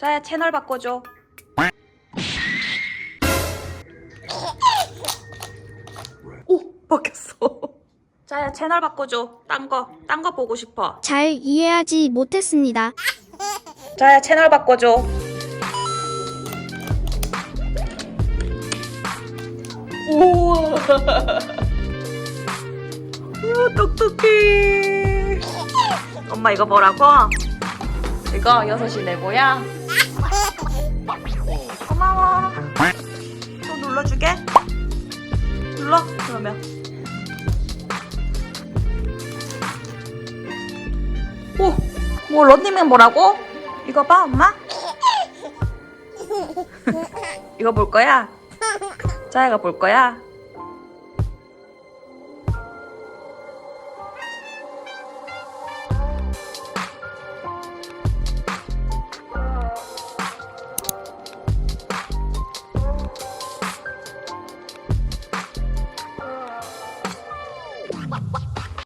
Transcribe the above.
자야 채널 바꿔줘. 오, 바뀌었어. 자야 채널 바꿔줘. 딴 거 보고 싶어. 잘 이해하지 못했습니다. 자야 채널 바꿔줘. 우와. 우와, 똑똑해. 엄마 이거 뭐라고? 이거 6시 내고야. 고마워. 또 눌러주게. 눌러 그러면. 오, 뭐 런닝맨 뭐라고? 이거 봐 엄마. 이거 볼 거야? 자야가 볼 거야?